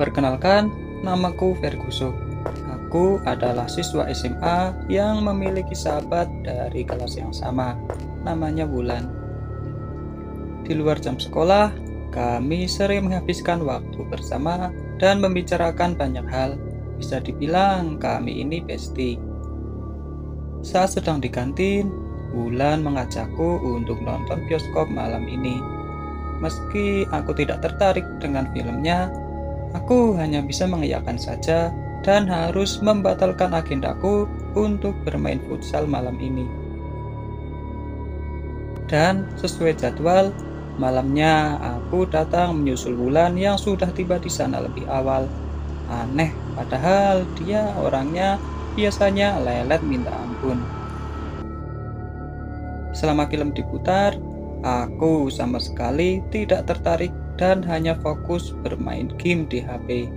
Perkenalkan, namaku Ferguson. Aku adalah siswa SMA yang memiliki sahabat dari kelas yang sama, namanya Wulan. Di luar jam sekolah, kami sering menghabiskan waktu bersama dan membicarakan banyak hal. Bisa dibilang kami ini bestie. Saat sedang di kantin, Wulan mengajakku untuk nonton bioskop malam ini. Meski aku tidak tertarik dengan filmnya, aku hanya bisa mengiyakan saja dan harus membatalkan agendaku untuk bermain futsal malam ini. Dan sesuai jadwal, malamnya aku datang menyusul Wulan yang sudah tiba di sana lebih awal. Aneh, padahal dia orangnya biasanya lelet minta ampun. Selama film diputar, aku sama sekali tidak tertarik dan hanya fokus bermain game di HP.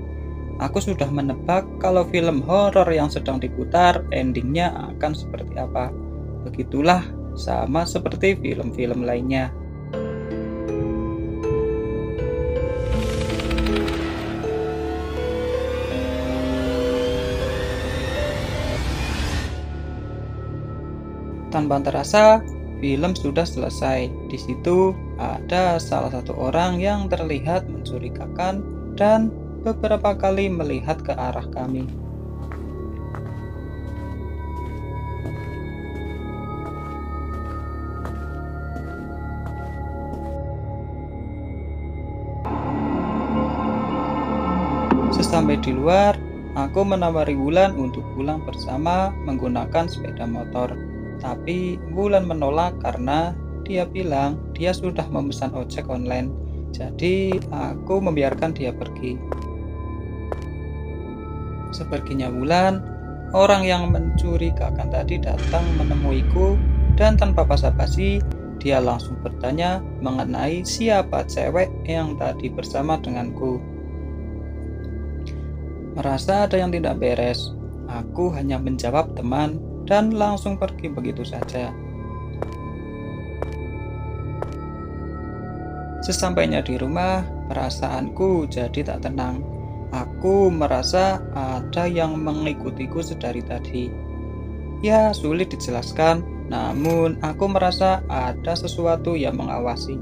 Aku sudah menebak kalau film horor yang sedang diputar endingnya akan seperti apa. Begitulah, sama seperti film-film lainnya. Tanpa terasa, film sudah selesai. Di situ ada salah satu orang yang terlihat mencurigakan dan beberapa kali melihat ke arah kami. Sesampai di luar, aku menawari Wulan untuk pulang bersama menggunakan sepeda motor. Tapi Wulan menolak karena dia bilang dia sudah memesan ojek online. Jadi aku membiarkan dia pergi. Sepertinya Wulan, orang yang mencurigakan tadi datang menemuiku dan tanpa basa-basi dia langsung bertanya mengenai siapa cewek yang tadi bersama denganku. Merasa ada yang tidak beres, aku hanya menjawab teman dan langsung pergi begitu saja. Sesampainya di rumah, perasaanku jadi tak tenang. Aku merasa ada yang mengikutiku sedari tadi. Ya, sulit dijelaskan, namun aku merasa ada sesuatu yang mengawasi.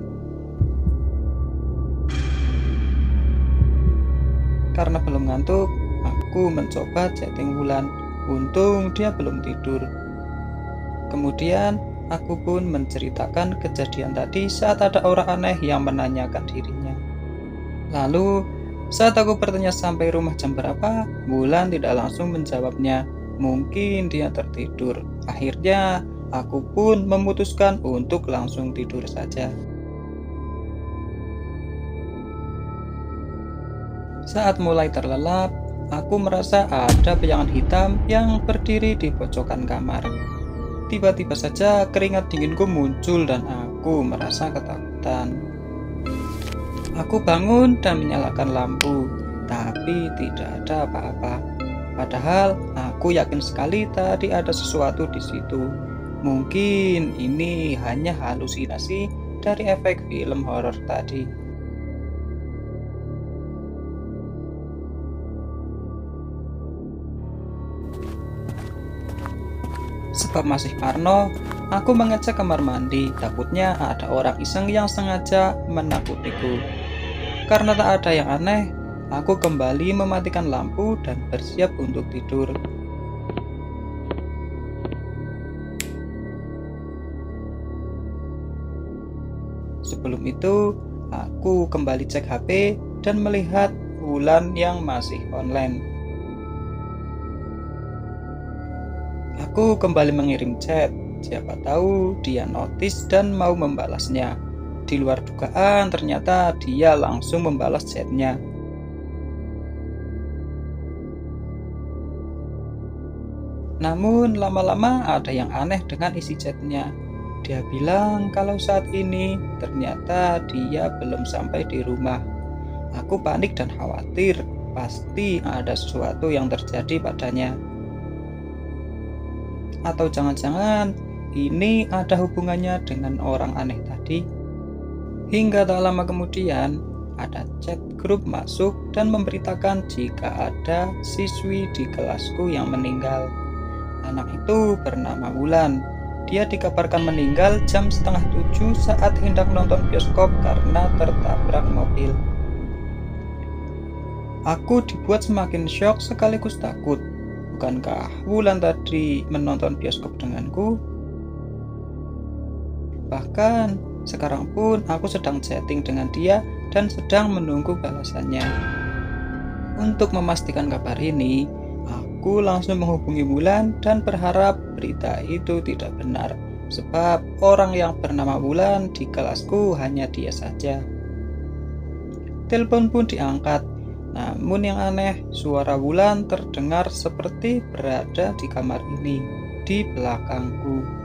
Karena belum ngantuk, aku mencoba chatting Wulan. Untung dia belum tidur. Kemudian aku pun menceritakan kejadian tadi saat ada orang aneh yang menanyakan dirinya. Lalu saat aku bertanya sampai rumah jam berapa, Wulan tidak langsung menjawabnya. Mungkin dia tertidur. Akhirnya aku pun memutuskan untuk langsung tidur saja. Saat mulai terlelap, aku merasa ada bayangan hitam yang berdiri di pojokan kamar. Tiba-tiba saja keringat dinginku muncul dan aku merasa ketakutan. Aku bangun dan menyalakan lampu, tapi tidak ada apa-apa. Padahal aku yakin sekali tadi ada sesuatu di situ. Mungkin ini hanya halusinasi dari efek film horor tadi. Sebab masih parno, aku mengecek kamar mandi, takutnya ada orang iseng yang sengaja menakutiku. Karena tak ada yang aneh, aku kembali mematikan lampu dan bersiap untuk tidur. Sebelum itu, aku kembali cek HP dan melihat Wulan yang masih online. Aku kembali mengirim chat, siapa tahu dia notice dan mau membalasnya. Di luar dugaan, ternyata dia langsung membalas chatnya. Namun lama-lama ada yang aneh dengan isi chatnya. Dia bilang kalau saat ini ternyata dia belum sampai di rumah. Aku panik dan khawatir, pasti ada sesuatu yang terjadi padanya. Atau jangan-jangan ini ada hubungannya dengan orang aneh tadi. Hingga tak lama kemudian, ada chat grup masuk dan memberitakan jika ada siswi di kelasku yang meninggal. Anak itu bernama Wulan. Dia dikabarkan meninggal jam 6:30 saat hendak nonton bioskop karena tertabrak mobil. Aku dibuat semakin syok sekaligus takut. Bukankah Wulan tadi menonton bioskop denganku? Bahkan sekarang pun aku sedang chatting dengan dia dan sedang menunggu balasannya. Untuk memastikan kabar ini, aku langsung menghubungi Wulan dan berharap berita itu tidak benar, sebab orang yang bernama Wulan di kelasku hanya dia saja. Telepon pun diangkat, namun yang aneh, suara Wulan terdengar seperti berada di kamar ini, di belakangku.